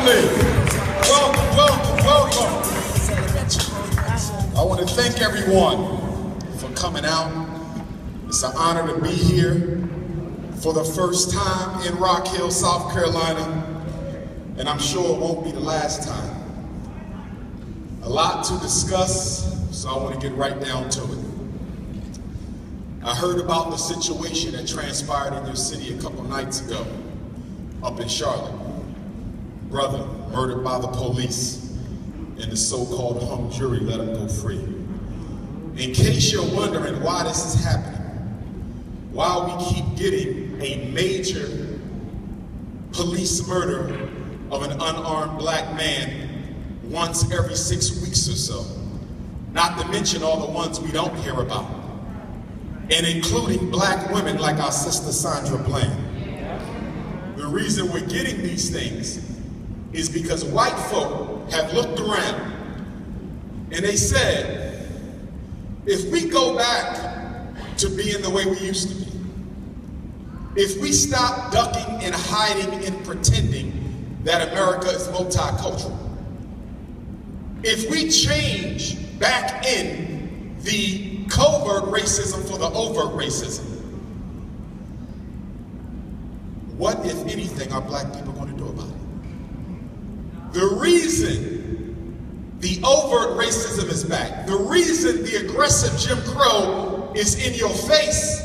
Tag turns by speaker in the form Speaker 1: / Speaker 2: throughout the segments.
Speaker 1: family. Welcome. I want to thank everyone for coming out. It's an honor to be here for the first time in Rock Hill, South Carolina, and I'm sure it won't be the last time. A lot to discuss, so I want to get right down to it. I heard about the situation that transpired in your city a couple nights ago, up in Charlotte. Brother murdered by the police, and the so-called hung jury let him go free. In case you're wondering why this is happening, why we keep getting a major police murder of an unarmed black man once every 6 weeks or so, not to mention all the ones we don't hear about, and including black women like our sister Sandra Bland. The reason we're getting these things is because white folk have looked around and they said, if we go back to being the way we used to be, if we stop ducking and hiding and pretending that America is multicultural, if we change back in the covert racism for the overt racism, what, if anything, are black people going to do about it? The reason the overt racism is back, the reason the aggressive Jim Crow is in your face,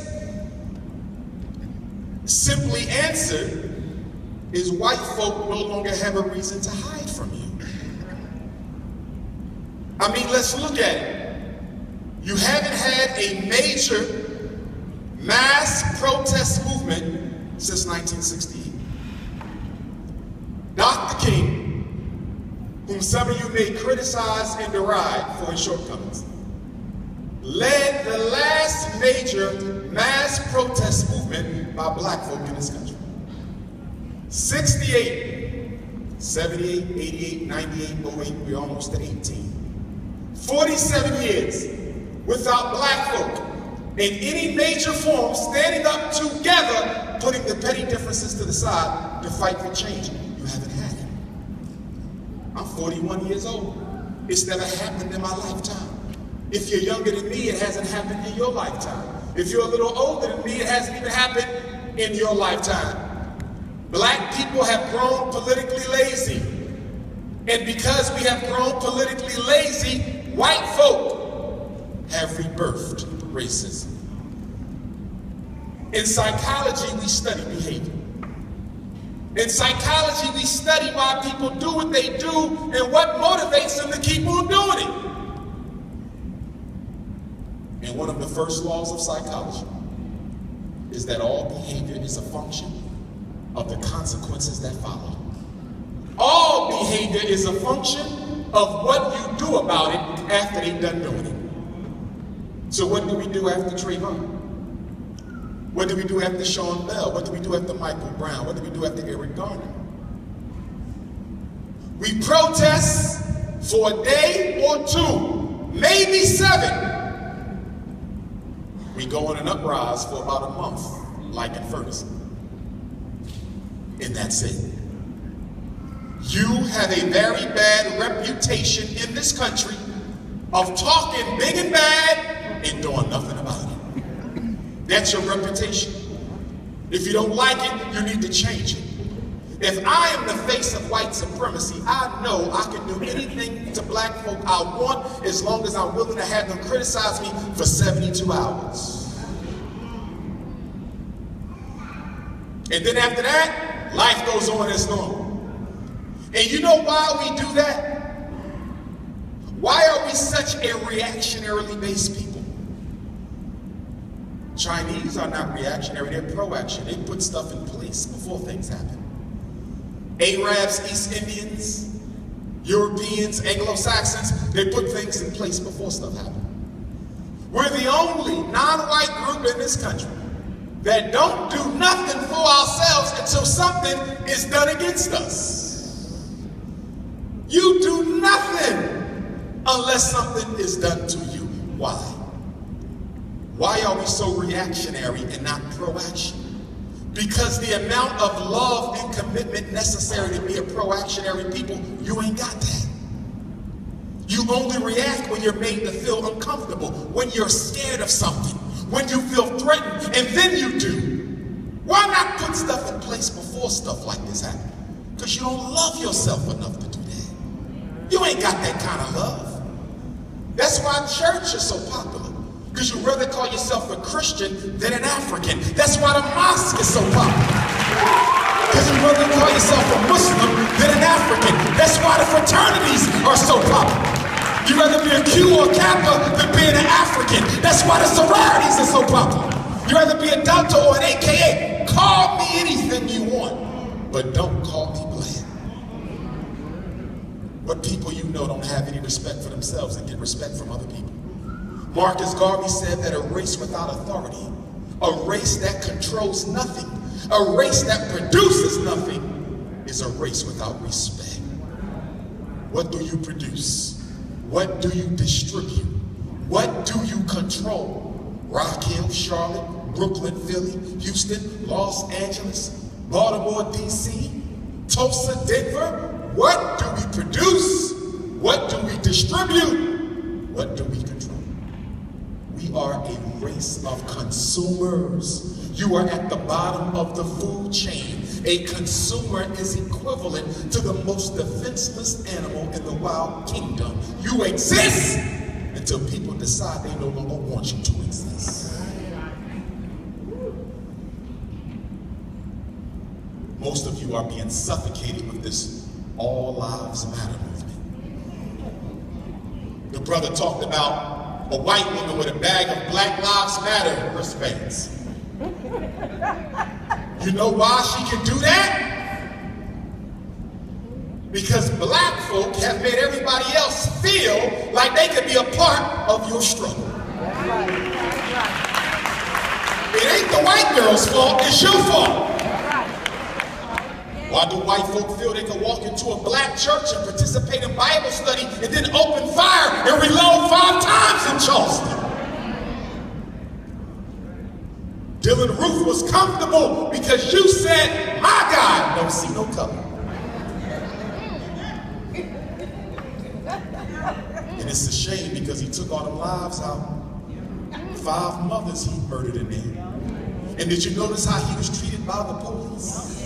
Speaker 1: simply answered, is white folk no longer have a reason to hide from you. I mean, let's look at it. You haven't had a major mass protest movement since 1968. Dr. King, whom some of you may criticize and deride for his shortcomings, led the last major mass protest movement by black folk in this country. 68, 78, 88, 98, 08, we're almost to 18. 47 years without black folk in any major form standing up together, putting the petty differences to the side to fight for change. You haven't had it. I'm 41 years old. It's never happened in my lifetime. If you're younger than me, it hasn't happened in your lifetime. If you're a little older than me, it hasn't even happened in your lifetime. Black people have grown politically lazy. And because we have grown politically lazy, white folk have rebirthed racism. In psychology, we study behavior. In psychology, we study why people do what they do and what motivates them to keep on doing it. And one of the first laws of psychology is that all behavior is a function of the consequences that follow. All behavior is a function of what you do about it after they're done doing it. So what do we do after Trayvon? What do we do after Sean Bell? What do we do after Michael Brown? What do we do after Eric Garner? We protest for a day or two, maybe 7. We go on an uprise for about a month, like in Ferguson. And that's it. You have a very bad reputation in this country of talking big and bad and doing nothing about it. That's your reputation. If you don't like it, you need to change it. If I am the face of white supremacy, I know I can do anything to black folk I want as long as I'm willing to have them criticize me for 72 hours. And then after that, life goes on as normal. And you know why we do that? Why are we such a reactionarily based people? Chinese are not reactionary, they're pro-action. They put stuff in place before things happen. Arabs, East Indians, Europeans, Anglo-Saxons, they put things in place before stuff happens. We're the only non-white group in this country that don't do nothing for ourselves until something is done against us. You do nothing unless something is done to you. Why? Why are we so reactionary and not pro-action? Because the amount of love and commitment necessary to be a pro-actionary people, you ain't got that. You only react when you're made to feel uncomfortable, when you're scared of something, when you feel threatened, and then you do. Why not put stuff in place before stuff like this happens? Because you don't love yourself enough to do that. You ain't got that kind of love. That's why church is so popular. Because you'd rather call yourself a Christian than an African. That's why the mosque is so popular. Because you'd rather call yourself a Muslim than an African. That's why the fraternities are so popular. You'd rather be a Q or a Kappa than being an African. That's why the sororities are so popular. You'd rather be a doctor or an AKA. Call me anything you want, but don't call me black. But people you know don't have any respect for themselves and get respect from other people. Marcus Garvey said that a race without authority, a race that controls nothing, a race that produces nothing, is a race without respect. What do you produce? What do you distribute? What do you control? Rock Hill, Charlotte, Brooklyn, Philly, Houston, Los Angeles, Baltimore, DC, Tulsa, Denver. What do we produce? What do we distribute? What do we control? We are a race of consumers. You are at the bottom of the food chain. A consumer is equivalent to the most defenseless animal in the wild kingdom. You exist until people decide they no longer want you to exist. Most of you are being suffocated with this All Lives Matter movement. The brother talked about a white woman with a bag of Black Lives Matter wristbands. You know why she can do that? Because black folk have made everybody else feel like they could be a part of your struggle. It ain't the white girl's fault, it's your fault. Why do white folk feel they can walk into a black church and participate in Bible study and then open fire and reload 5 times in Charleston? Dylan Roof was comfortable because you said, my God, don't see no color. And it's a shame because he took all the lives out. 5 mothers he murdered in there. And did you notice how he was treated by the police?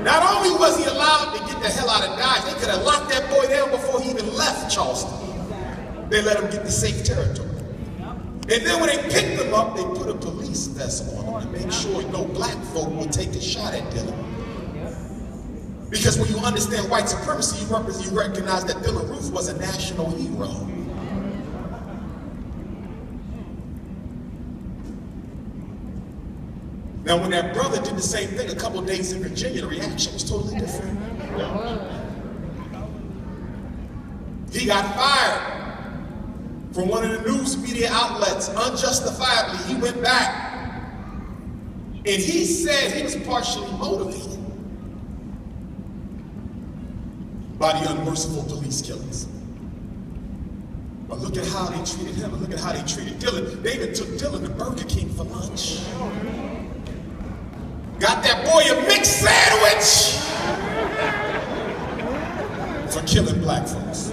Speaker 1: Not only was he allowed to get the hell out of Dodge, they could have locked that boy down before he even left Charleston. They let him get to safe territory. And then when they picked him up, they put a police vest on him to make sure no black folk would take a shot at Dylan. Because when you understand white supremacy, you recognize that Dylan Roof was a national hero. Now, when that brother did the same thing a couple days in Virginia, the reaction was totally different. He got fired from one of the news media outlets, unjustifiably. He went back, and he said he was partially motivated by the unmerciful police killings. But look at how they treated him, and look at how they treated Dylan. They even took Dylan to Burger King for lunch. Got that boy a mixed sandwich for killing black folks.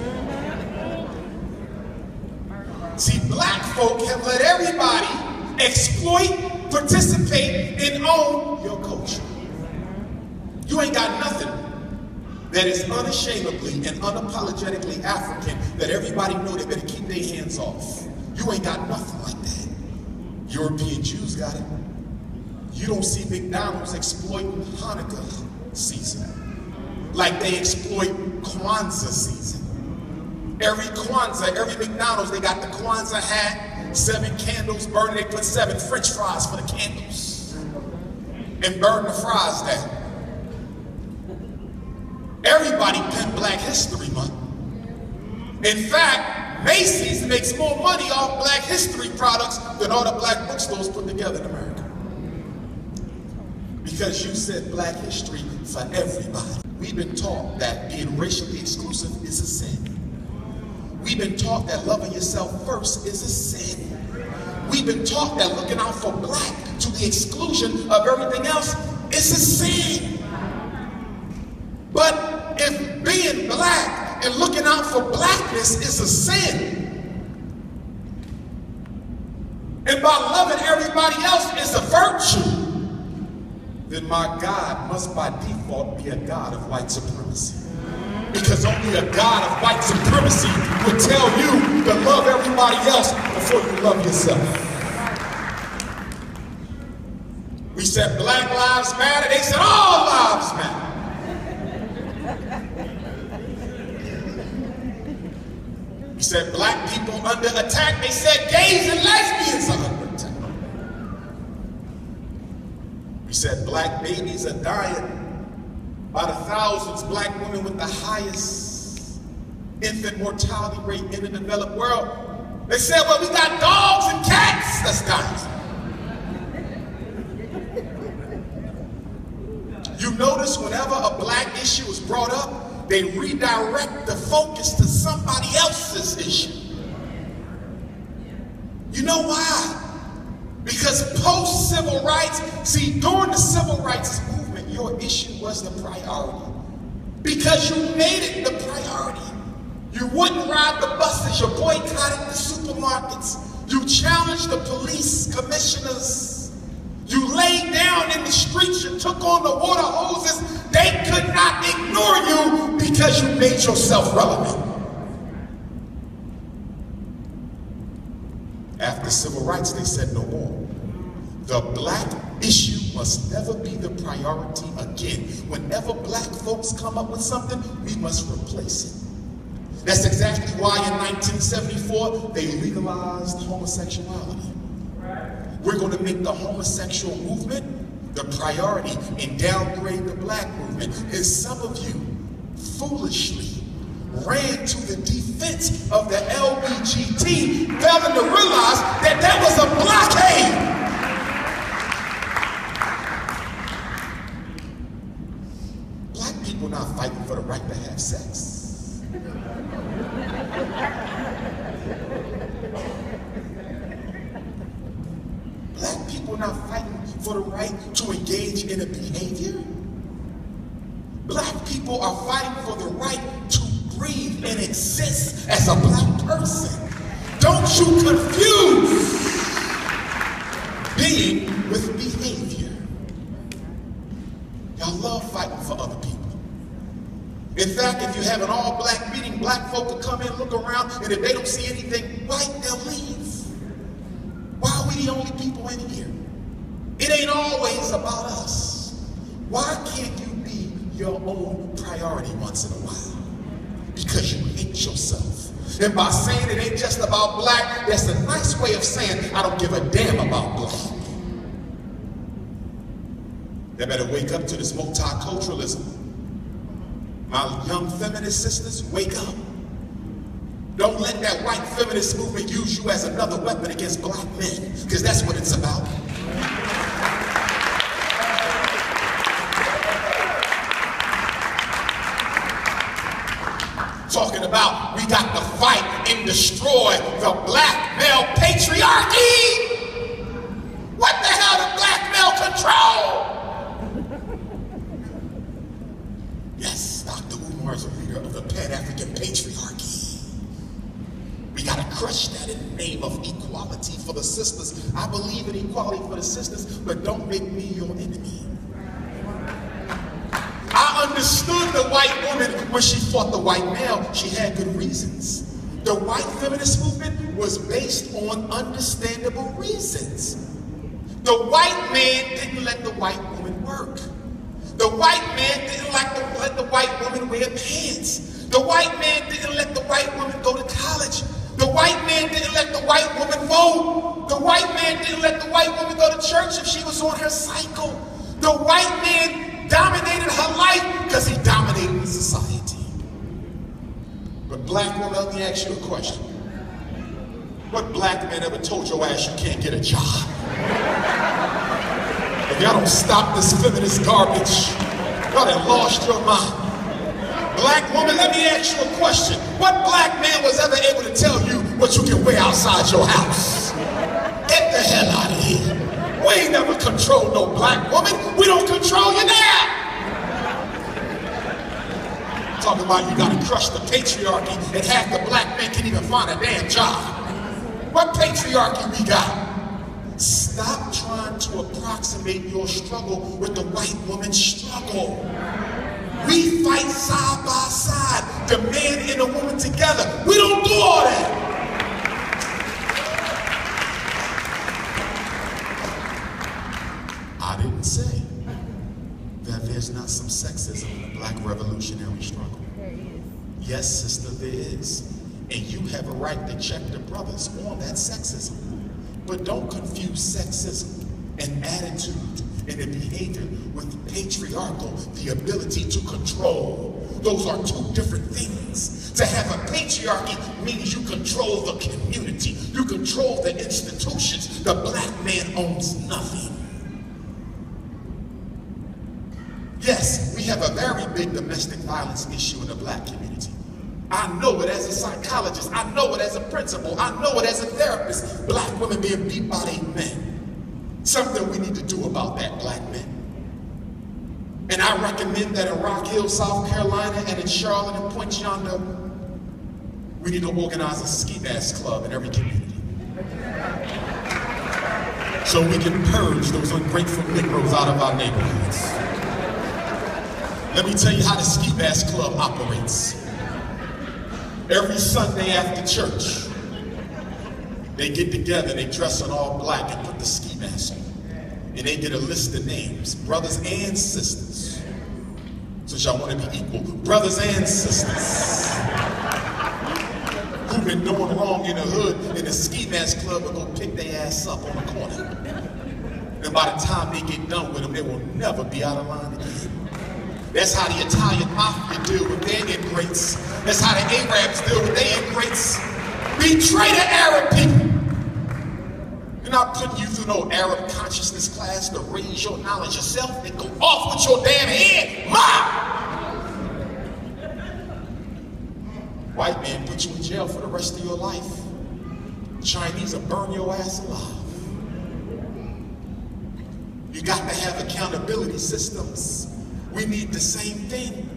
Speaker 1: See, black folk have let everybody exploit, participate, and own your culture. You ain't got nothing that is unashamedly and unapologetically African that everybody know they better keep their hands off. You ain't got nothing like that. European Jews got it. You don't see McDonald's exploiting Hanukkah season like they exploit Kwanzaa season. Every Kwanzaa, every McDonald's, they got the Kwanzaa hat, 7 candles burning. They put 7 French fries for the candles and burn the fries down. Everybody pimp Black History Month. In fact, Macy's makes more money off Black history products than all the black bookstores put together in America. Because you said black history for everybody. We've been taught that being racially exclusive is a sin. We've been taught that loving yourself first is a sin. we've been taught that looking out for black to the exclusion of everything else is a sin. But if being black and looking out for blackness is a sin, and by loving everybody else is a virtue, then my God must by default be a God of white supremacy. Because only a God of white supremacy would tell you to love everybody else before you love yourself. We said Black Lives Matter, they said all lives matter. We said black people under attack, they said gays and lesbians are under attack. We said black babies are dying by the thousands, black women with the highest infant mortality rate in the developed world. They said, well, we got dogs and cats that's dying. You notice whenever a black issue is brought up, they redirect the focus to somebody else's issue. You know why? Because post-civil rights, see, during the civil rights movement, your issue was the priority. Because you made it the priority. You wouldn't ride the buses, you boycotted the supermarkets, you challenged the police commissioners, you laid down in the streets, you took on the water hoses. They could not ignore you because you made yourself relevant. After civil rights, they said no more. The black issue must never be the priority again. Whenever black folks come up with something, we must replace it. That's exactly why in 1974, they legalized homosexuality. We're going to make the homosexual movement the priority and downgrade the black movement. And some of you foolishly ran to the defense of the LGBT, failing to realize that that was a blockade. Black people not fighting for the right to have sex. Black people not fighting for the right to engage in a behavior. Black people are fighting for the right to breathe and exist as a black person. Don't you confuse being with behavior. Y'all love fighting for other people. In fact, if you have an all-black meeting, black folk will come in, look around, and if they don't see anything white, they'll leave. Why are we the only people in here? It ain't always about us. Why can't you be your own priority once in a while? Because you hate yourself. And by saying it ain't just about black, that's a nice way of saying I don't give a damn about black. They better wake up to this multiculturalism. My young feminist sisters, wake up. Don't let that white feminist movement use you as another weapon against black men, because that's what it's about. Talking about we got to fight and destroy the black male patriarchy. What the hell does black male control? Yes, Dr. Umar is a leader of the Pan-African patriarchy. We gotta crush that in the name of equality for the sisters. I believe in equality for the sisters, but don't make me your enemy. I understood the white woman when she fought the white male. She had good reasons. The white feminist movement was based on understandable reasons. The white man didn't let the white woman work. The white man didn't let the white woman wear pants. The white man didn't let the white woman go to college. The white man didn't let the white woman vote. The white man didn't let the white woman go to church if she was on her cycle. The white man dominated her life because he dominated the society. But black woman, let me ask you a question. What black man ever told your ass you can't get a job? If y'all don't stop this feminist garbage, y'all done lost your mind. Black woman, let me ask you a question. What black man was ever able to tell you what you can wear outside your house? Get the hell out of here. We ain't never controlled no black woman. We don't control you now. Talking about you gotta crush the patriarchy and half the black men can't even find a damn job. What patriarchy we got? Stop trying to approximate your struggle with the white woman's struggle. We fight side by side, the man and the woman together. We don't do all that. I didn't say that there's not some sexism in the black revolutionary struggle. Yes, sister, there is. And you have a right to check the brothers on that sexism. But don't confuse sexism and attitude and the behavior with patriarchal, the ability to control. Those are two different things. To have a patriarchy means you control the community, you control the institutions. The black man owns nothing. Yes, we have a very big domestic violence issue in the black community. I know it as a psychologist, I know it as a principal, I know it as a therapist. Black women being beat by their men. Something we need to do about that, black men. And I recommend that in Rock Hill, South Carolina, and in Charlotte and Point Yonder, we need to organize a ski mask club in every community. So we can purge those ungrateful Negroes out of our neighborhoods. Let me tell you how the ski mask club operates. Every Sunday after church, they get together, they dress in all black and put the ski mask on. And they get a list of names, brothers and sisters. Since y'all want to be equal, brothers and sisters who've been doing wrong in the hood, and the ski mask club will go pick their ass up on the corner. And by the time they get done with them, they will never be out of line again. That's how the Italian mafia deal with their ingrates. That's how the Arabs deal with their ingrates. Betray the Arab people. You're not putting you through no Arab consciousness class to raise your knowledge yourself and go off with your damn head. White man put you in jail for the rest of your life. Chinese will burn your ass alive. You got to have accountability systems. We need the same thing.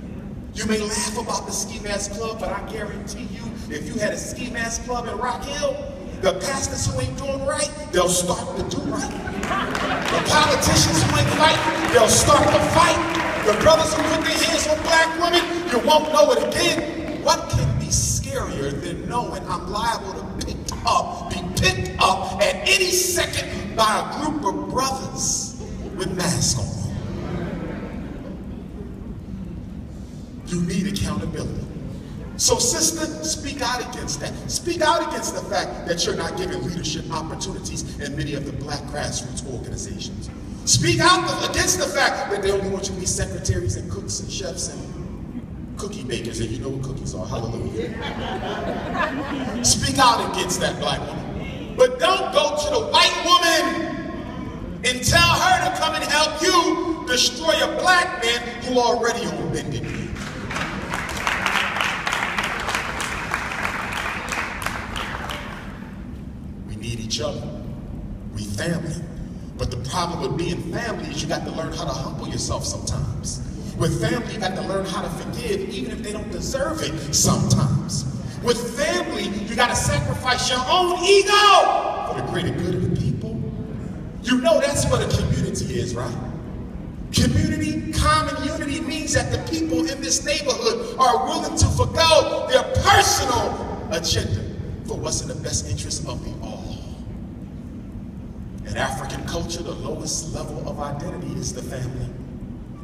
Speaker 1: You may laugh about the ski mask club, but I guarantee you, if you had a ski mask club in Rock Hill, the pastors who ain't doing right, they'll start to do right. The politicians who ain't fighting, they'll start to fight. The brothers who put their hands on black women, you won't know it again. What can be scarier than knowing I'm liable to be picked up at any second by a group of brothers with masks on? You need accountability. So sister, speak out against that. Speak out against the fact that you're not giving leadership opportunities in many of the black grassroots organizations. Speak out against the fact that they only want you to be secretaries and cooks and chefs and cookie bakers, and you know what cookies are, hallelujah. Speak out against that black woman. But don't go to the white woman and tell her to come and help you destroy a black man who already on bended knee. Each other. We family. But the problem with being family is you got to learn how to humble yourself sometimes. With family, you got to learn how to forgive even if they don't deserve it sometimes. With family, you got to sacrifice your own ego for the greater good of the people. You know that's what a community is, right? Community, common unity means that the people in this neighborhood are willing to forgo their personal agenda for what's in the best interest of the all. In African culture, the lowest level of identity is the family.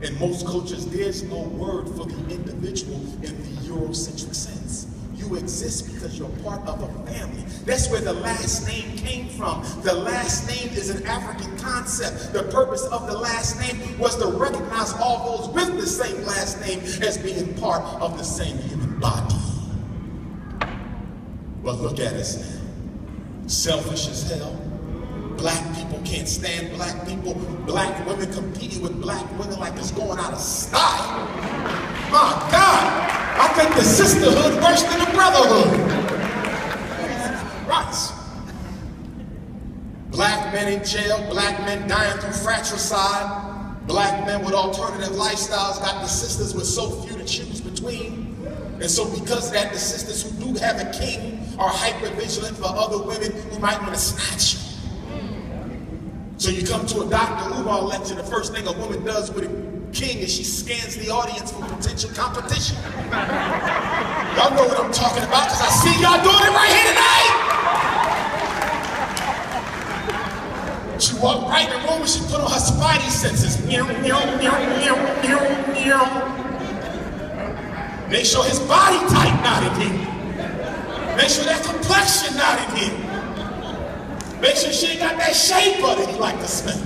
Speaker 1: In most cultures, there's no word for the individual in the Eurocentric sense. You exist because you're part of a family. That's where the last name came from. The last name is an African concept. The purpose of the last name was to recognize all those with the same last name as being part of the same human body. But look at us now. Selfish as hell. Black people can't stand black people. Black women competing with black women like it's going out of style. My God, I think the sisterhood worse than the brotherhood. Right. Black men in jail, black men dying through fratricide, black men with alternative lifestyles got the sisters with so few to choose between. And so because of that, the sisters who do have a king are hyper-vigilant for other women who might want to snatch you. So you come to a Dr. Umar lecture, the first thing a woman does with a king is she scans the audience for potential competition. Y'all know what I'm talking about because I see y'all doing it right here tonight. She walked right in the room and she put on her spidey senses. Make sure his body type not in here. Make sure that complexion not in here. Make sure she ain't got that shea butter you like to smell.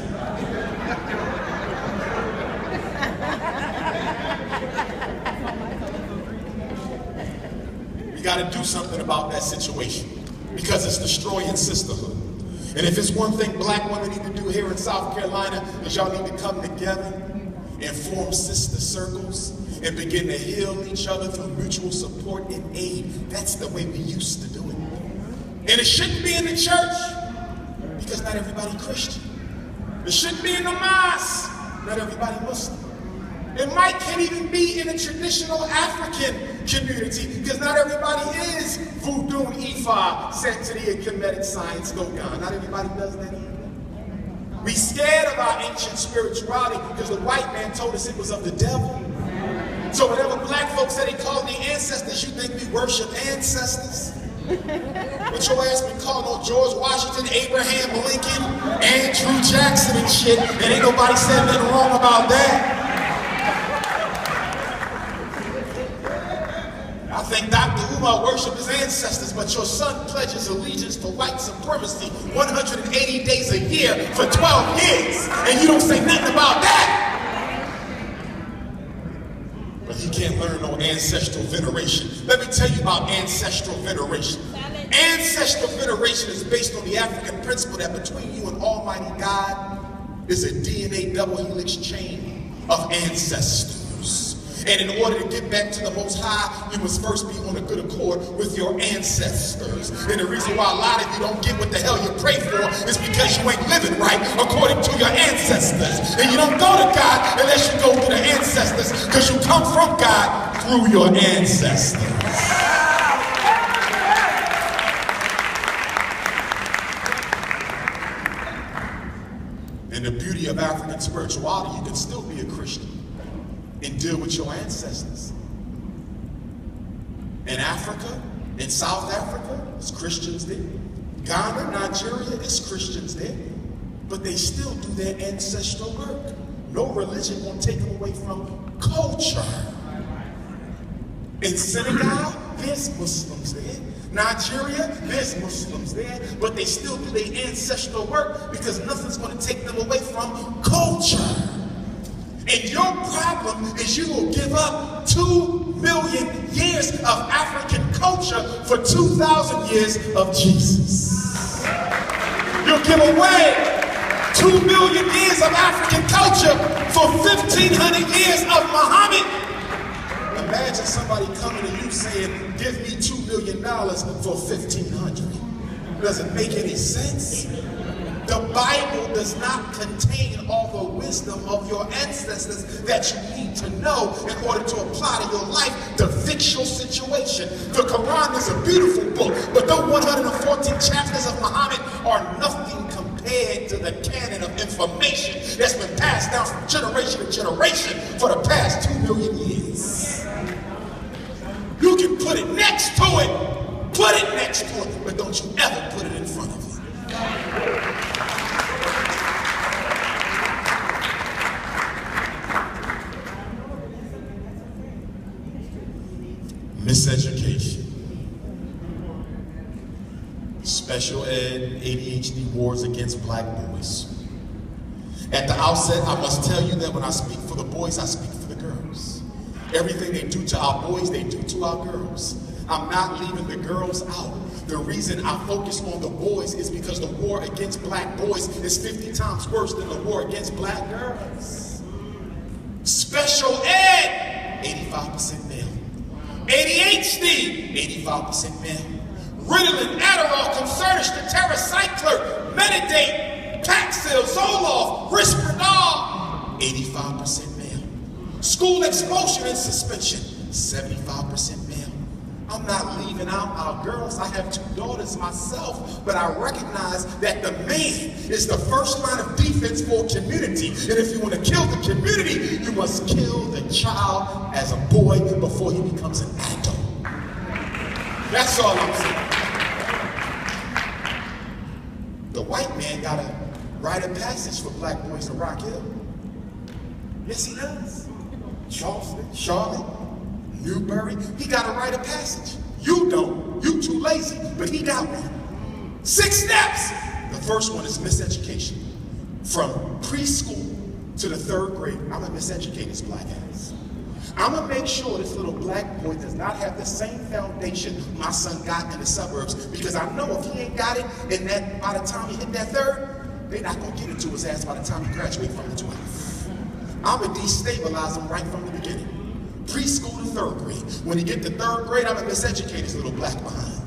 Speaker 1: We got to do something about that situation because it's destroying sisterhood. And if it's one thing black women need to do here in South Carolina is y'all need to come together and form sister circles and begin to heal each other through mutual support and aid. That's the way we used to do it. And it shouldn't be in the church because not everybody Christian. It shouldn't be in the mosque, not everybody Muslim. It might can't even be in a traditional African community because not everybody is voodoo, Ifa, Santeria, Kemetic science, Dogon. Not everybody does that either. We scared of our ancient spirituality because the white man told us it was of the devil. So whenever black folks say they call me ancestors, you think we worship ancestors? But your ass been calling on George Washington, Abraham Lincoln, Andrew Jackson and shit, and ain't nobody said nothing wrong about that. I think Dr. Umar worshiped his ancestors, but your son pledges allegiance to white supremacy 180 days a year for 12 years, and you don't say nothing about that. But he can't learn no ancestral veneration. Let me tell you about ancestral veneration. Ancestral veneration is based on the African principle that between you and Almighty God is a DNA double helix chain of ancestors. And in order to get back to the Most High, you must first be on a good accord with your ancestors. And the reason why a lot of you don't get what the hell you pray for is because you ain't living right according to your ancestors. And you don't go to God unless you go to the ancestors because you come from God through your ancestors. And the beauty of African spirituality, you can still be a Christian and deal with your ancestors. In Africa, in South Africa, it's Christians there. Ghana, Nigeria, it's Christians there. But they still do their ancestral work. No religion won't take them away from culture. In Senegal, there's Muslims there. Nigeria, there's Muslims there, but they still do their ancestral work because nothing's going to take them away from culture. And your problem is you will give up 2 million years of African culture for 2,000 years of Jesus. You'll give away 2 million years of African culture for 1,500 years of Muhammad. Imagine somebody coming to you saying, give me $2 million for 1,500. Does it make any sense? The Bible does not contain all the wisdom of your ancestors that you need to know in order to apply to your life to fix your situation. The Quran is a beautiful book, but the 114 chapters of Muhammad are nothing compared to the canon of information that's been passed down from generation to generation for the past 2 million years. You can put it next to it, but don't you ever put it in front of it. Miseducation, special ed, ADHD wars against black boys. At the outset, I must tell you that when I speak for the boys, I speak for the girls. Everything they do to our boys, they do to our girls. I'm not leaving the girls out. The reason I focus on the boys is because the war against black boys is 50 times worse than the war against black girls. Special ed, 85% male. ADHD, 85% male. Ritalin, Adderall, Concerta, Tetracycline, Metadate, Paxil, Zoloft, Risperdal, 85% male. School expulsion and suspension, 75% male. I'm not leaving out our girls. I have 2 daughters myself, but I recognize that the man is the first line of defense for a community. And if you want to kill the community, you must kill the child as a boy before he becomes an adult. That's all I'm saying. The white man got a rite of passage for black boys in Rock Hill. Yes, he does. Charleston, Charlotte, Newbury, he got a rite of passage. You don't. You too lazy, but he got one. 6 steps. The first one is miseducation. From preschool to the 3rd grade, I'm gonna miseducate his black ass. I'm gonna make sure this little black boy does not have the same foundation my son got in the suburbs, because I know if he ain't got it, and that by the time he hit that 3rd, they're not gonna get it to his ass by the time he graduates from the 12th. I'm gonna destabilize him right from the beginning. Preschool to 3rd grade. When he get to 3rd grade, I'm gonna miseducate his little black behind.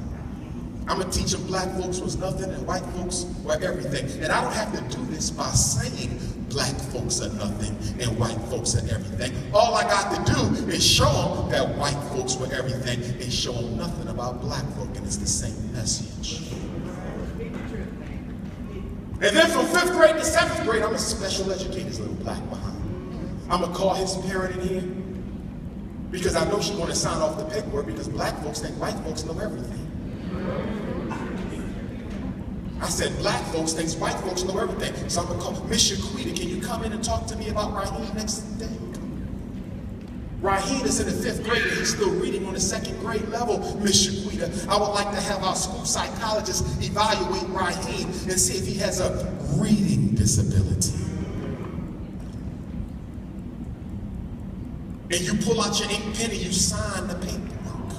Speaker 1: I'm gonna teach him black folks was nothing and white folks were everything. And I don't have to do this by saying black folks are nothing and white folks are everything. All I got to do is show him that white folks were everything and show him nothing about black folk, and it's the same message. And then from 5th grade to 7th grade, I'm gonna special educate his little black behind. I'm gonna call his parent in here, because I know she's going to sign off the paperwork, because black folks think white folks know everything. I said black folks think white folks know everything. So I'm going to call Miss Shaquita, can you come in and talk to me about Raheem next day? Raheem is in the 5th grade and he's still reading on the 2nd grade level. Miss Shaquita, I would like to have our school psychologist evaluate Raheem and see if he has a reading disability. And you pull out your ink pen and you sign the paperwork.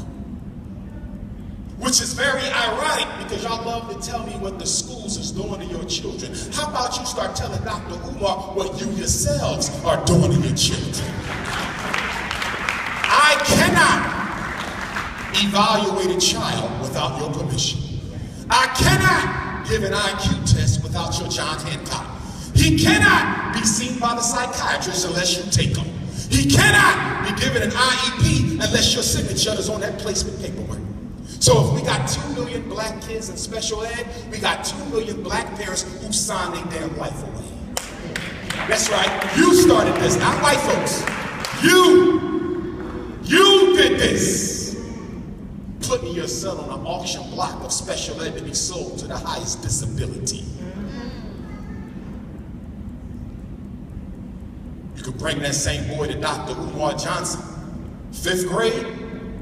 Speaker 1: Which is very ironic, because y'all love to tell me what the schools is doing to your children. How about you start telling Dr. Umar what you yourselves are doing to your children? I cannot evaluate a child without your permission. I cannot give an IQ test without your John Hancock. He cannot be seen by the psychiatrist unless you take him. He cannot be given an IEP unless your signature is on that placement paperwork. So if we got 2 million black kids in special ed, we got 2 million black parents who signed their damn life away. That's right, you started this, not white folks. You did this. Putting your son on an auction block of special ed to be sold to the highest disability. You could bring that same boy to Dr. Umar Johnson. 5th grade,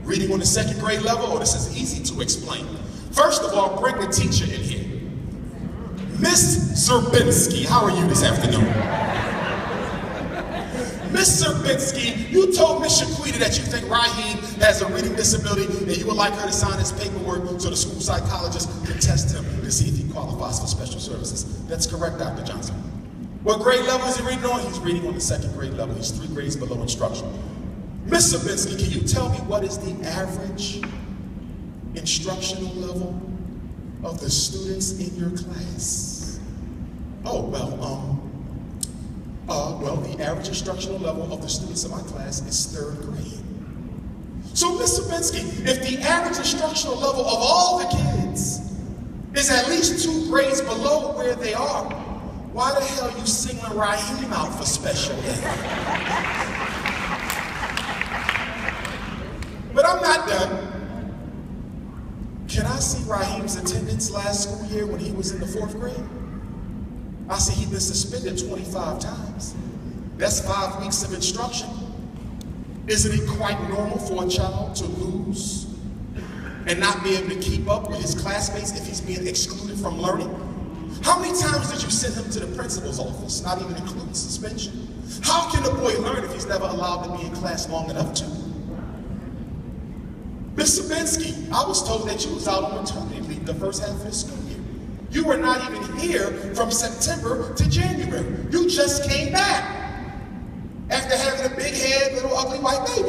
Speaker 1: reading on the 2nd grade level. Oh, this is easy to explain. First of all, bring the teacher in here. Miss Zerbinski, how are you this afternoon? Miss Zerbinski, you told Miss Shaquita that you think Raheem has a reading disability and you would like her to sign his paperwork so the school psychologist can test him to see if he qualifies for special services. That's correct, Dr. Johnson. What grade level is he reading on? He's reading on the 2nd grade level. He's 3 grades below instruction. Miss Zerbinski, can you tell me what is the average instructional level of the students in your class? Oh, well, the average instructional level of the students in my class is 3rd grade. So, Miss Zerbinski, if the average instructional level of all the kids is at least 2 grades below where they are, why the hell are you singling Raheem out for special ed? But I'm not done. Can I see Raheem's attendance last school year when he was in the 4th grade? I see he's been suspended 25 times. That's 5 weeks of instruction. Isn't it quite normal for a child to lose and not be able to keep up with his classmates if he's being excluded from learning? How many times did you send him to the principal's office, not even including suspension? How can a boy learn if he's never allowed to be in class long enough to? Miss Zerbinski, I was told that you was out on maternity leave the first half of the school year. You were not even here from September to January. You just came back after having a big head, little ugly white baby.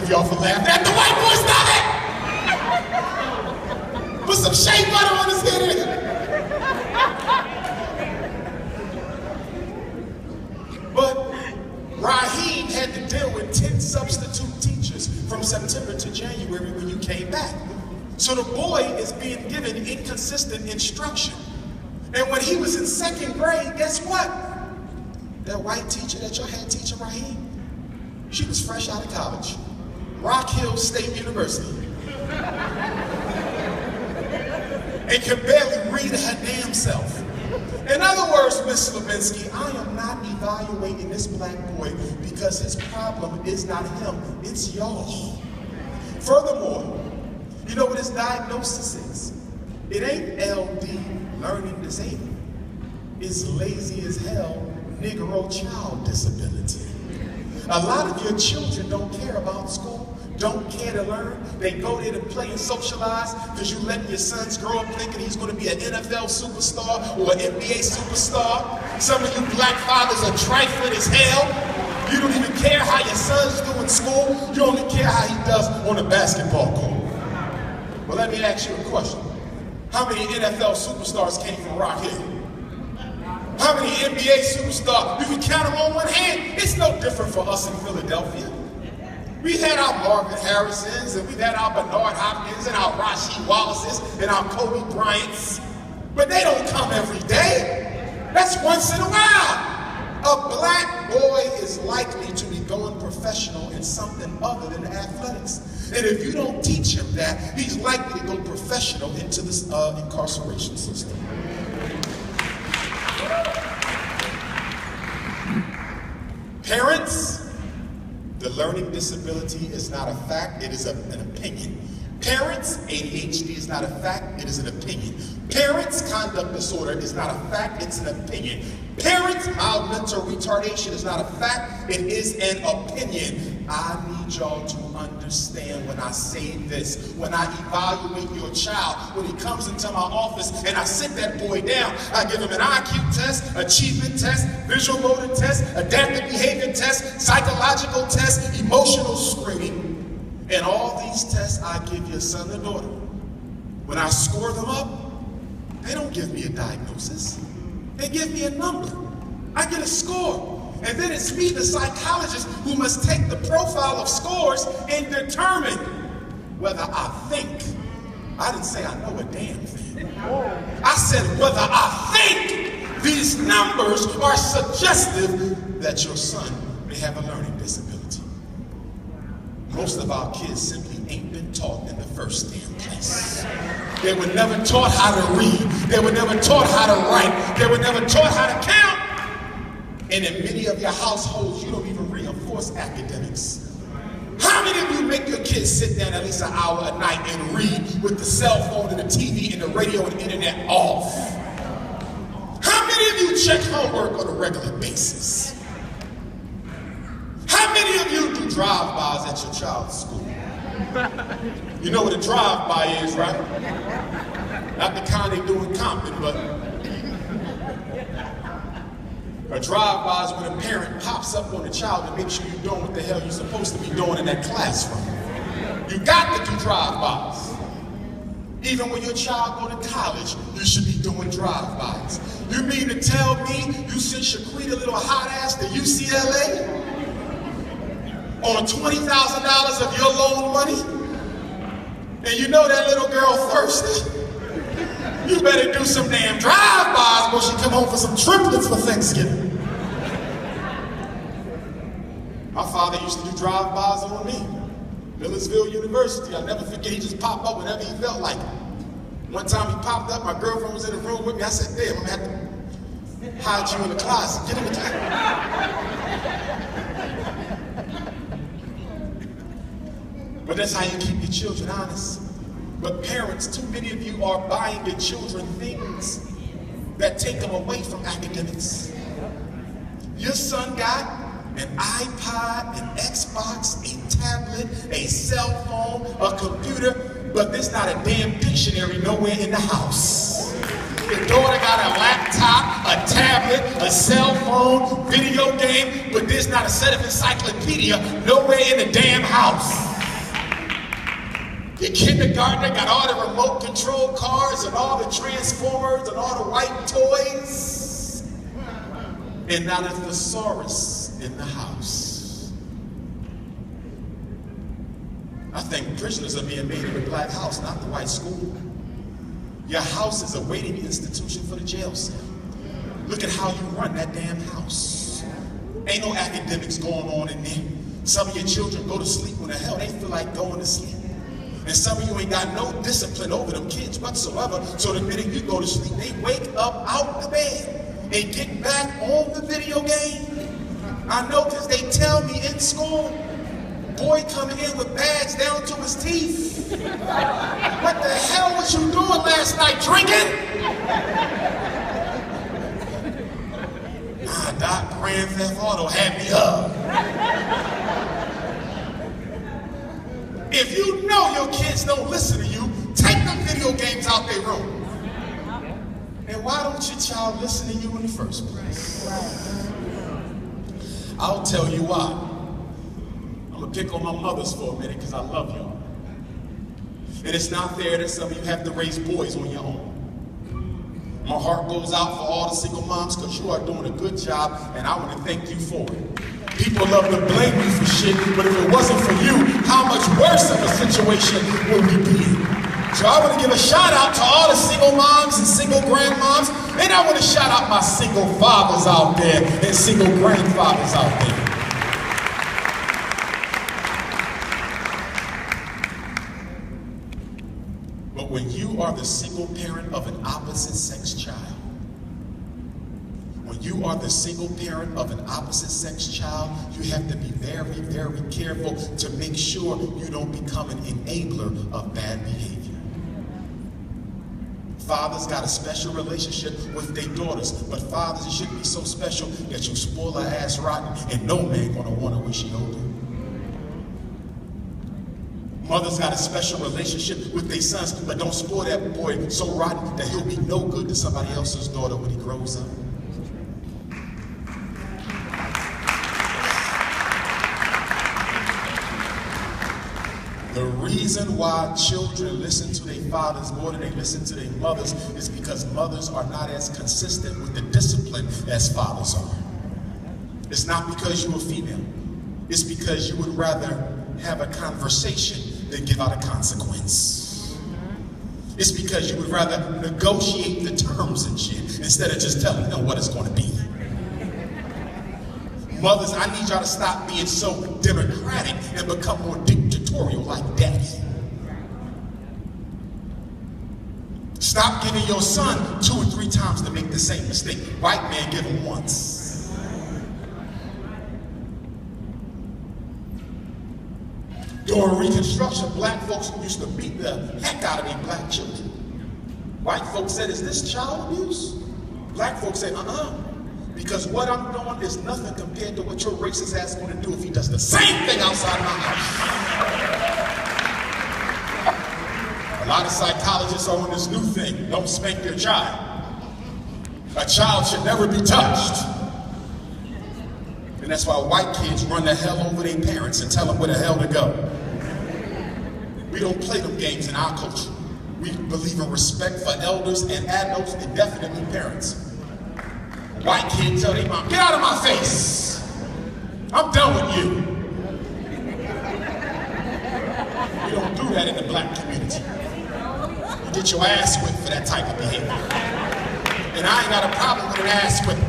Speaker 1: of y'all for laughing at the white boy. Stop it! Put some shea butter on his head. But Raheem had to deal with 10 substitute teachers from September to January when you came back. So the boy is being given inconsistent instruction. And when he was in 2nd grade, guess what? That white teacher that y'all had teaching Raheem, she was fresh out of college. Rock Hill State University. And can barely read her damn self. In other words, Miss Levinsky, I am not evaluating this black boy because his problem is not him, it's y'all. Furthermore, you know what his diagnosis is? It ain't LD, learning disabled. It's lazy as hell, Negro child disability. A lot of your children don't care about school, don't care to learn. They go there to play and socialize because you let your sons grow up thinking he's going to be an NFL superstar or an NBA superstar. Some of you black fathers are trifling as hell. You don't even care how your son's doing in school. You only care how he does on the basketball court. Well, let me ask you a question. How many NFL superstars came from Rock Hill? How many NBA superstars? You can count them on one hand. It's no different for us in Philadelphia. We've had our Marvin Harrisons, and we've had our Bernard Hopkins, and our Rasheed Wallaces, and our Kobe Bryants. But they don't come every day. That's once in a while. A black boy is likely to be going professional in something other than athletics. And if you don't teach him that, he's likely to go professional into this incarceration system. Parents, the learning disability is not a fact, it is an opinion. Parents, ADHD is not a fact, it is an opinion. Parents, conduct disorder is not a fact, it's an opinion. Parents, mild mental retardation is not a fact, it is an opinion. I need y'all to understand when I say this. When I evaluate your child, when he comes into my office and I sit that boy down, I give him an IQ test, achievement test, visual motor test, adaptive behavior test, psychological test, emotional screening. And all these tests I give your son or daughter. When I score them up, they don't give me a diagnosis. They give me a number. I get a score. And then it's me, the psychologist, who must take the profile of scores and determine whether I think. I didn't say I know a damn thing. I said whether I think these numbers are suggestive that your son may have a learning disability. Most of our kids simply ain't been taught in the first damn place. They were never taught how to read. They were never taught how to write. They were never taught how to count. And in many of your households, you don't even reinforce academics. How many of you make your kids sit down at least an hour a night and read with the cell phone and the TV and the radio and the internet off? How many of you check homework on a regular basis? How many of you do drive-bys at your child's school? You know what a drive-by is, right? Not the kind they do in Compton, but a drive-by is when a parent pops up on a child to make sure you're doing what the hell you're supposed to be doing in that classroom. You got to do drive-bys. Even when your child go to college, you should be doing drive-bys. You mean to tell me you sent Shaquita little hot ass to UCLA on $20,000 of your loan money? And you know that little girl thirsty? You better do some damn drive-bys when she come home for some triplets for Thanksgiving. My father used to do drive-bys on me. Millersville University, I'll never forget, he just popped up whenever he felt like it. One time he popped up, my girlfriend was in the room with me, I said, damn, I'm gonna have to hide you in the closet, get in the closet. But that's how you keep your children honest. But parents, too many of you are buying your children things that take them away from academics. Your son got an iPod, an Xbox, a tablet, a cell phone, a computer, but there's not a damn dictionary nowhere in the house. Your daughter got a laptop, a tablet, a cell phone, video game, but there's not a set of encyclopedia nowhere in the damn house. Your kindergartner got all the remote control cars and all the transformers and all the white toys. And now there's the thesaurus in the house. I think prisoners are being made in the black house, not the white school. Your house is a waiting institution for the jail cell. Look at how you run that damn house. Ain't no academics going on in there. Some of your children go to sleep when the hell they feel like going to sleep. And some of you ain't got no discipline over them kids whatsoever. So the minute you go to sleep, they wake up out the bed and get back on the video game. I know because they tell me in school, boy coming in with bags down to his teeth. What the hell was you doing last night, drinking? Doc, Grand Theft Auto had me up. If you know your kids don't listen to you, take them video games out their room. And why don't your child listen to you in the first place? I'll tell you why. I'm gonna pick on my mothers for a minute because I love y'all. And it's not fair that some of you have to raise boys on your own. My heart goes out for all the single moms because you are doing a good job and I want to thank you for it. People love to blame you for shit, but if it wasn't for you, how much worse of a situation would we be in? So I want to give a shout out to all the single moms and single grandmoms, and I want to shout out my single fathers out there and single grandfathers out there. But when you are the single parent of an opposite sex child, when you are the single parent of an opposite sex child, you have to be very, very careful to make sure you don't become an enabler of bad behavior. Fathers got a special relationship with their daughters, but fathers, it shouldn't be so special that you spoil her ass rotten and no man gonna want her when she older. Mothers got a special relationship with their sons, but don't spoil that boy so rotten that he'll be no good to somebody else's daughter when he grows up. The reason why children listen to their fathers more than they listen to their mothers is because mothers are not as consistent with the discipline as fathers are. It's not because you're a female. It's because you would rather have a conversation than give out a consequence. It's because you would rather negotiate the terms and shit instead of just telling them what it's going to be. Mothers, I need y'all to stop being so democratic and become more dictatorial like daddy. Stop giving your son 2 or 3 times to make the same mistake. White man, give him once. During Reconstruction, black folks used to beat the heck out of their black children. White folks said, is this child abuse? Black folks said, because what I'm doing is nothing compared to what your racist ass is going to do if he does the same thing outside my house. A lot of psychologists are on this new thing, don't spank your child. A child should never be touched. And that's why white kids run the hell over their parents and tell them where the hell to go. We don't play them games in our culture. We believe in respect for elders and adults and definitely parents. White kids tell their mom, get out of my face. I'm done with you. We don't do that in the black community. You get your ass whipped for that type of behavior. And I ain't got a problem with an ass whipping.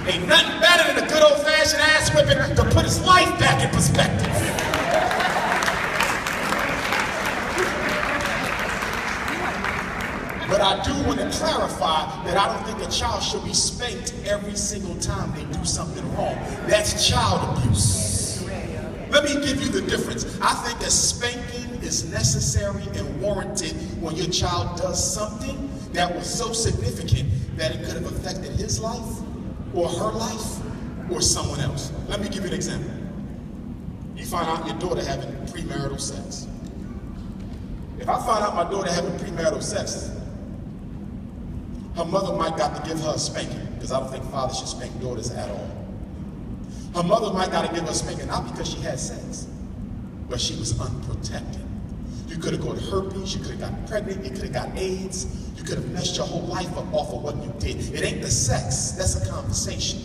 Speaker 1: Ain't nothing better than a good old-fashioned ass whipping to put his life back in perspective. But I do want to clarify that I don't think a child should be spanked every single time they do something wrong. That's child abuse. Let me give you the difference. I think that spanking is necessary and warranted when your child does something that was so significant that it could have affected his life or her life or someone else. Let me give you an example. You find out your daughter having premarital sex. If I find out my daughter having premarital sex, her mother might got to give her a spanking, because I don't think fathers should spank daughters at all. Her mother might got to give her a spanking, not because she had sex, but she was unprotected. You could have got herpes, you could have got pregnant, you could have got AIDS, you could have messed your whole life up off of what you did. It ain't the sex, that's a conversation.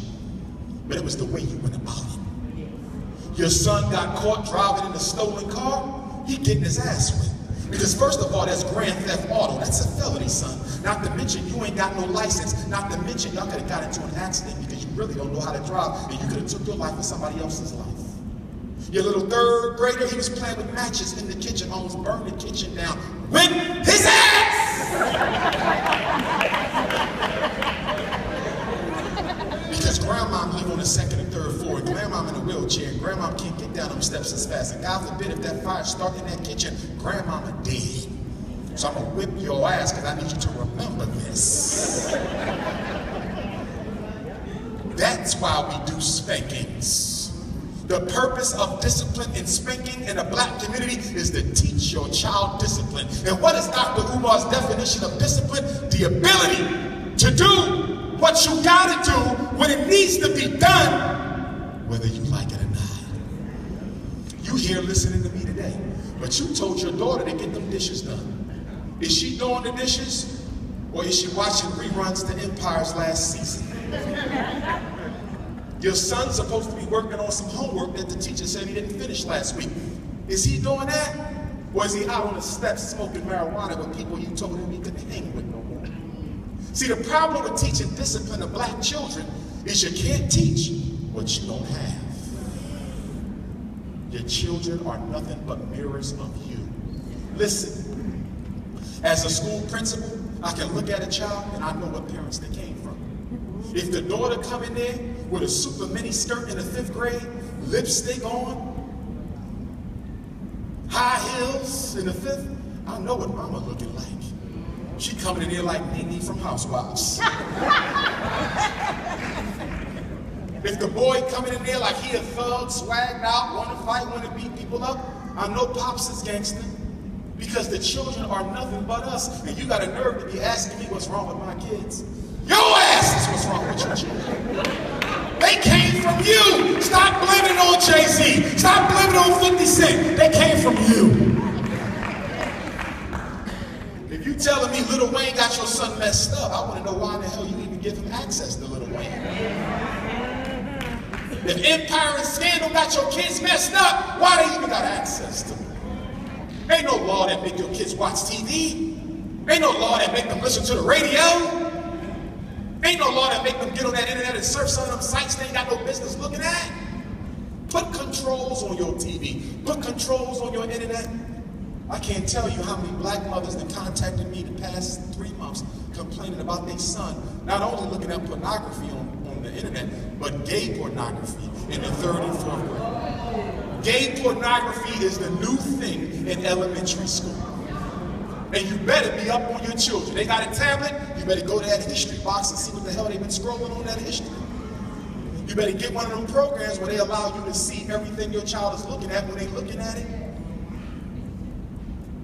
Speaker 1: But it was the way you went about it. Your son got caught driving in a stolen car, he getting his ass whipped. Because first of all, that's grand theft auto. That's a felony, son. Not to mention, you ain't got no license. Not to mention, y'all could have got into an accident because you really don't know how to drive, and you could have took your life or somebody else's life. Your little third grader, he was playing with matches in the kitchen, almost burned the kitchen down with his ass! Because grandma live on the second and third floor, and grandma in a wheelchair, and grandma can't get down them steps as fast. And God forbid if that fire started in that kitchen, grandmama dead. So I'm gonna whip your ass because I need you to remember this. That's why we do spankings. The purpose of discipline and spanking in a black community is to teach your child discipline. And what is Dr. Umar's definition of discipline? The ability to do what you gotta do when it needs to be done, whether you like it or not. You here listening to me today, but you told your daughter to get them dishes done. Is she doing the dishes, or is she watching reruns to Empire's last season? Your son's supposed to be working on some homework that the teacher said he didn't finish last week. Is he doing that? Or is he out on the steps smoking marijuana with people you told him he couldn't hang with no more? See, the problem with teaching discipline to black children is you can't teach what you don't have. Your children are nothing but mirrors of you. Listen, as a school principal, I can look at a child and I know what parents they came from. If the daughter come in there with a super mini skirt in the 5th grade, lipstick on, high heels in the 5th, I know what mama looking like. She coming in there like Nene from Housewives. If the boy coming in there like he a thug, swagged out, want to fight, want to beat people up, I know Pops is gangster. Because the children are nothing but us. And you got a nerve to be asking me what's wrong with my kids. Your ass is what's wrong with your children. They came from you. Stop blaming it on Jay-Z. Stop blaming it on 50 Cent. They came from you. If you telling me Lil Wayne got your son messed up, I want to know why in the hell you even give him access to Lil Wayne. If Empire and Scandal got your kids messed up, why they even got access to them? Ain't no law that make your kids watch TV. Ain't no law that make them listen to the radio. Ain't no law that make them get on that internet and surf some of them sites they ain't got no business looking at. Put controls on your TV. Put controls on your internet. I can't tell you how many black mothers that contacted me the past 3 months complaining about their son not only looking at pornography on the internet, but gay pornography in the 3rd and 4th grade. Gay pornography is the new thing in elementary school. And you better be up on your children. They got a tablet, you better go to that history box and see what the hell they've been scrolling on that history. You better get one of them programs where they allow you to see everything your child is looking at when they're looking at it.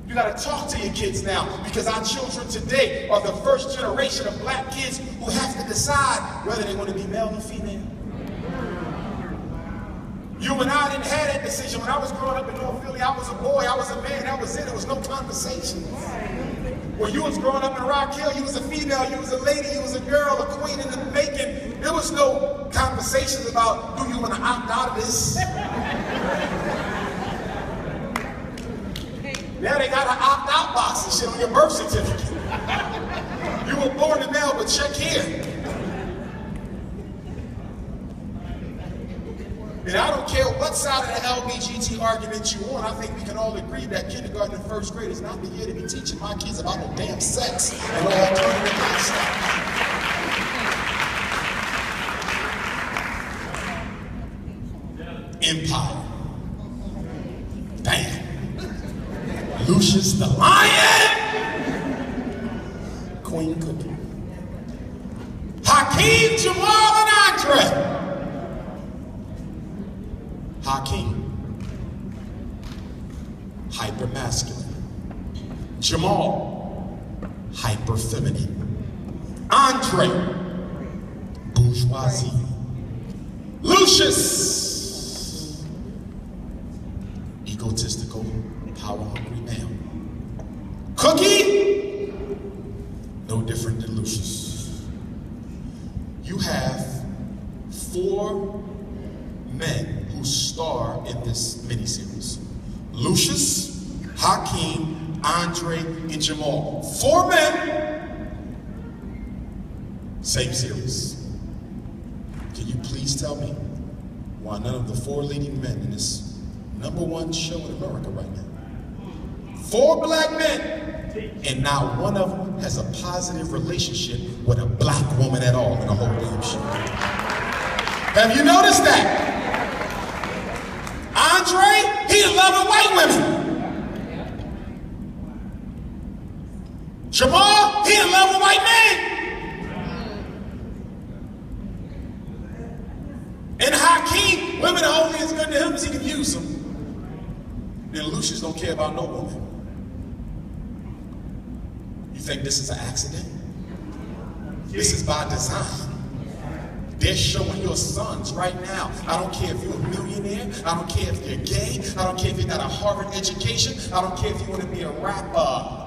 Speaker 1: You gotta talk to your kids now, because our children today are the first generation of black kids who have to decide whether they want to be male or female. You and I didn't have that decision. When I was growing up in North Philly, I was a boy, I was a man, that was it. There was no conversation. When you was growing up in Rock Hill, you was a female, you was a lady, you was a girl, a queen in the making. There was no conversations about, do you want to opt out of this? Now they got an opt-out box and shit on your birth certificate. You were born a male, but check here. And I don't care what side of the LBGT argument you on, I think we can all agree that kindergarten and 1st grade is not the year to be teaching my kids about no damn sex and all alternative lifestyle. Empire. Damn. Lucius the Lion. Queen Cookie. Hakeem, Jamal, and Andre. Hakeem, hyper-masculine. Jamal, hyper-feminine. Andre, bourgeoisie. Lucius, egotistical. Power hungry male. Cookie, no different than Lucius. You have 4 men who star in this miniseries. Lucius, Hakeem, Andre, and Jamal. 4 men, same series. Can you please tell me why none of the 4 leading men in this #1 show in America right now, 4 black men, and not one of them has a positive relationship with a black woman at all in the whole damn show? Have you noticed that? Andre, he in love with white women. Jamal, he in love with white men. And Hakeem, women are only as good to him as he can use them. And Lucius don't care about no woman. You think this is an accident? This is by design. They're showing your sons right now. I don't care if you're a millionaire. I don't care if you're gay. I don't care if you got a Harvard education. I don't care if you want to be a rapper.